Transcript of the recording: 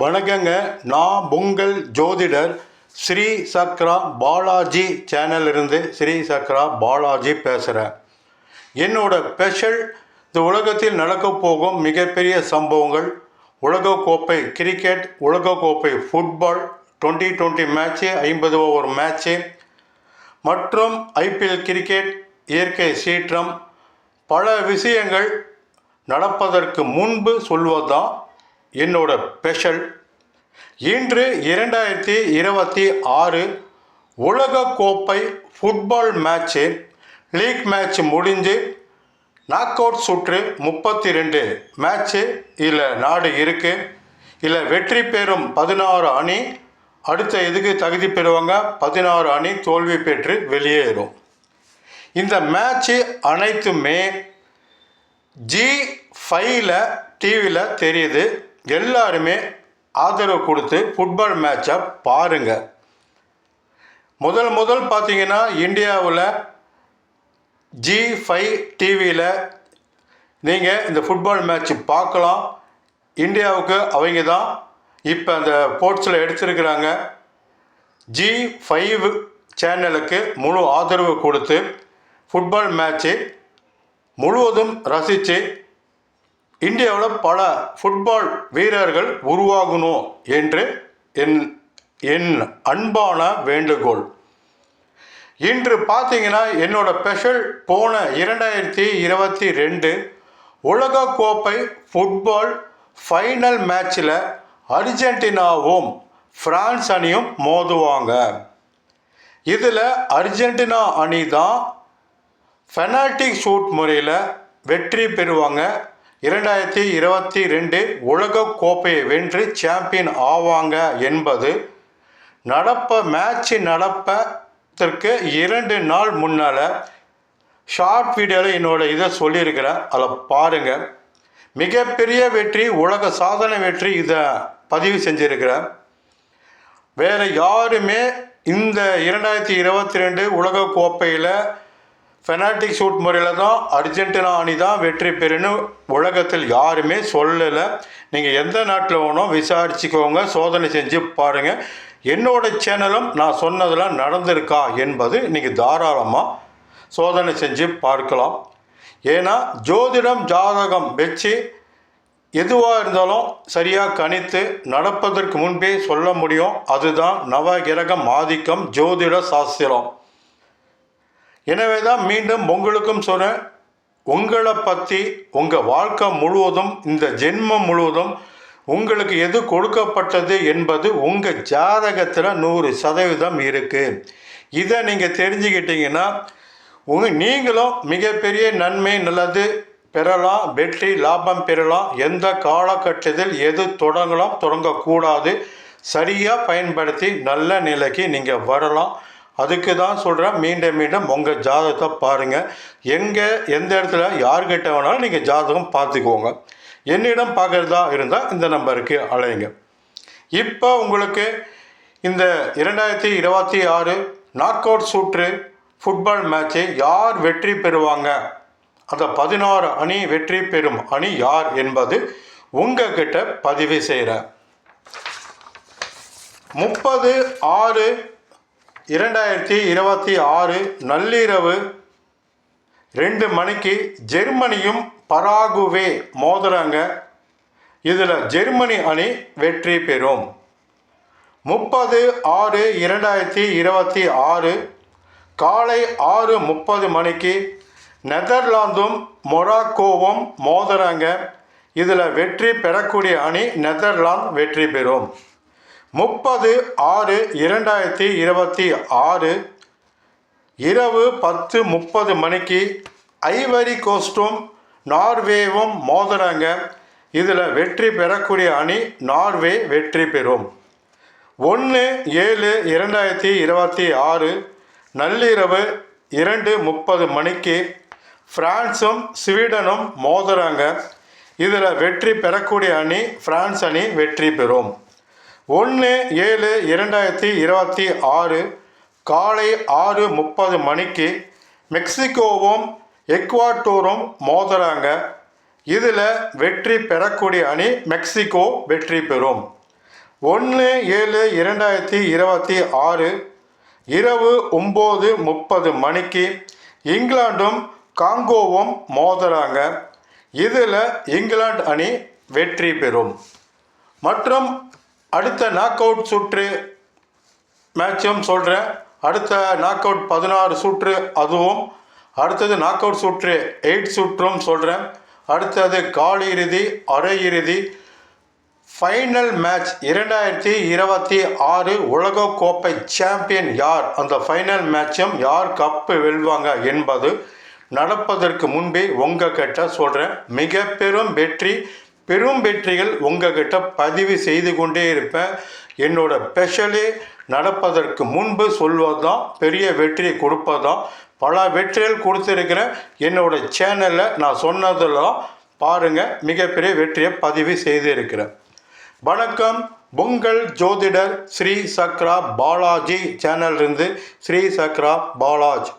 வணக்கங்க. நான் உங்கள் ஜோதிடர் ஸ்ரீ சக்ரா பாலாஜி சேனலிருந்து ஸ்ரீ சக்ரா பாலாஜி பேசுகிறேன். என்னோட ஸ்பெஷல் இந்த உலகத்தில் நடக்கப் போகும் மிகப்பெரிய சம்பவங்கள், உலகக்கோப்பை கிரிக்கெட், உலகக்கோப்பை ஃபுட்பால் 2020 மேட்ச்சு, 50 ஓவர் மேட்ச்சு மற்றும் ஐபிஎல் கிரிக்கெட், இயற்கை சீற்றம், பல விஷயங்கள் நடப்பதற்கு முன்பு சொல்வதுதான் என்னோட ஸ்பெஷல். இன்று 2026 உலகக்கோப்பை ஃபுட்பால் மேட்ச்சு, லீக் மேட்ச் முடிஞ்சு நாக் அவுட் சுற்று 32 மேட்ச்சு இதில் நாடு இருக்குது. இதில் வெற்றி பெறும் 16 அணி அடுத்த இதுக்கு தகுதி பெறுவாங்க, 16 அணி தோல்வி பெற்று வெளியேறும். இந்த மேட்ச்சு அனைத்துமே G5 டிவியில் தெரியுது. எல்லாருமே ஆதரவு கொடுத்து ஃபுட்பால் மேட்சை பாருங்கள். முதல் பார்த்தீங்கன்னா இந்தியாவில் G5 டிவியில் நீங்கள் இந்த ஃபுட்பால் மேட்ச் பார்க்கலாம். இந்தியாவுக்கு அவங்க தான் இப்போ அந்த ஸ்போர்ட்ஸில் எடுத்திருக்கிறாங்க. G5 சேனலுக்கு முழு ஆதரவு கொடுத்து ஃபுட்பால் மேட்ச்சு முழுவதும் ரசித்து இந்தியாவில் பல ஃபுட்பால் வீரர்கள் உருவாகணும் என்று என் அன்பான வேண்டுகோள். இன்று பார்த்தீங்கன்னா என்னோட ஸ்பெஷல் போன 2022 உலகக்கோப்பை ஃபுட்பால் ஃபைனல் மேட்ச்சில் அர்ஜென்டினாவும் பிரான்ஸ் அணியும் மோதுவாங்க. இதில் அர்ஜென்டினா அணி தான் பெனால்டி ஷூட் முறையில் வெற்றி பெறுவாங்க. 2022 உலகக்கோப்பையை வென்று சாம்பியன் ஆவாங்க என்பது மேட்ச்சு நடப்பதற்கு 2 நாள் முன்னால் ஷார்ட் வீடியோவில் என்னோட இதை சொல்லியிருக்கிறேன். அதில் பாருங்கள். மிகப்பெரிய வெற்றி, உலக சாதனை வெற்றி, இதை பதிவு செஞ்சுருக்கிறேன். வேறு யாருமே இந்த 2022 உலகக்கோப்பையில் பெனால்டி ஷூட் முறையில் தான் அர்ஜென்டினா அணி தான் வெற்றி பெறணும் உலகத்தில் யாருமே சொல்லலை. நீங்கள் எந்த நாட்டில் வேணும் விசாரிச்சுக்கோங்க, சோதனை செஞ்சு பாருங்கள். என்னோட சேனலும் நான் சொன்னதெல்லாம் நடந்திருக்கா என்பது நீங்கள் தாராளமாக சோதனை செஞ்சு பார்க்கலாம். ஏன்னா ஜோதிடம் ஜாதகம் வச்சு எதுவாக இருந்தாலும் சரியாக கணித்து நடப்பதற்கு முன்பே சொல்ல முடியும். அதுதான் நவகிரகம் ஆதிக்கம், ஜோதிட சாஸ்திரம். எனவே தான் மீண்டும் உங்களுக்கும் சொன்னேன், உங்களை பற்றி உங்கள் வாழ்க்கை முழுவதும், இந்த ஜென்மம் முழுவதும் உங்களுக்கு எது கொடுக்கப்பட்டது என்பது உங்கள் ஜாதகத்தில் 100% இருக்குது. இதை நீங்கள் தெரிஞ்சுக்கிட்டீங்கன்னா நீங்களும் மிகப்பெரிய நன்மை நல்லது பெறலாம், வெற்றி லாபம் பெறலாம். எந்த காலகட்டத்தில் எது தொடங்கலாம், தொடங்கக்கூடாது, சரியாக பயன்படுத்தி நல்ல நிலைக்கு நீங்கள் வரலாம். அதுக்கு தான் சொல்கிறேன், மீண்டும் உங்கள் ஜாதகத்தை பாருங்கள். எந்த இடத்துல யார்கிட்ட வேணாலும் நீங்கள் ஜாதகம் பார்த்துக்கோங்க. என்னிடம் பார்க்குறதா இருந்தால் இந்த நம்பருக்கு அழைங்க. இப்போ உங்களுக்கு இந்த 2026 நாக் அவுட் சுற்று ஃபுட்பால் மேட்ச்சு யார் வெற்றி பெறுவாங்க, அந்த 16 அணி வெற்றி பெறும் அணி யார் என்பது உங்ககிட்ட பதிவு செய்கிறேன். 30/6/2026 நள்ளிரவு 2 மணிக்கு ஜெர்மனியும் பராகுவே மோதுறாங்க. இதில் ஜெர்மனி அணி வெற்றி பெறும். 30/6/2026 காலை 6:30 மணிக்கு நெதர்லாந்தும் மொராக்கோவும் மோதுறாங்க. இதில் வெற்றி பெறக்கூடிய அணி நெதர்லாந்து வெற்றி பெறும். 30/6/2026 இரவு 10:30 மணிக்கு ஐவரி கோஸ்டும் நார்வேவும் மோதுறாங்க. இதில் வெற்றி பெறக்கூடிய அணி நார்வே வெற்றி பெறும். 1/7/2026 நள்ளிரவு 2:30 மணிக்கு பிரான்ஸும் ஸ்வீடனும் மோதுறாங்க. இதில் வெற்றி பெறக்கூடிய அணி பிரான்ஸ் அணி வெற்றி பெறும். 1/7/2026 காலை 6:30 மணிக்கு மெக்சிகோவும் எக்வாடோரும் மோதுறாங்க. இதில் வெற்றி பெறக்கூடிய அணி மெக்சிகோ வெற்றி பெறும். 1/7/2026 இரவு 9:30 மணிக்கு இங்கிலாண்டும் காங்கோவும் மோதுறாங்க. இதில் இங்கிலாந்து அணி வெற்றி பெறும். மற்றும் அடுத்த நாக் அவுட் சுற்று மேட்சும் சொல்கிறேன். அடுத்த நாக் அவுட் 16 சுற்று அதுவும், அடுத்தது நாக் அவுட் சுற்று 8 சுற்றும் சொல்கிறேன். அடுத்தது காலிறுதி, அரையிறுதி, ஃபைனல் மேட்ச் 2026 உலகக்கோப்பை சாம்பியன் யார், அந்த ஃபைனல் மேட்சும் யார் கப்பு வெல்வாங்க என்பது நடப்பதற்கு முன்பே உங்ககிட்ட சொல்கிறேன். மிக பெரும் வெற்றிகள் உங்ககிட்ட பதிவு செய்து கொண்டே இருப்பேன். என்னோட ஸ்பெஷலே நடப்பதற்கு முன்பு சொல்வது தான் பெரிய வெற்றியை கொடுப்பதான். பல வெற்றிகள் கொடுத்துருக்கிறேன். என்னோட சேனலில் நான் சொன்னதெல்லாம் பாருங்கள். மிகப்பெரிய வெற்றியை பதிவு செய்து இருக்கிறேன். வணக்கம். உங்கள் ஜோதிடர் ஸ்ரீ சக்ரா பாலாஜி சேனலிருந்து ஸ்ரீ சக்ரா பாலாஜ்.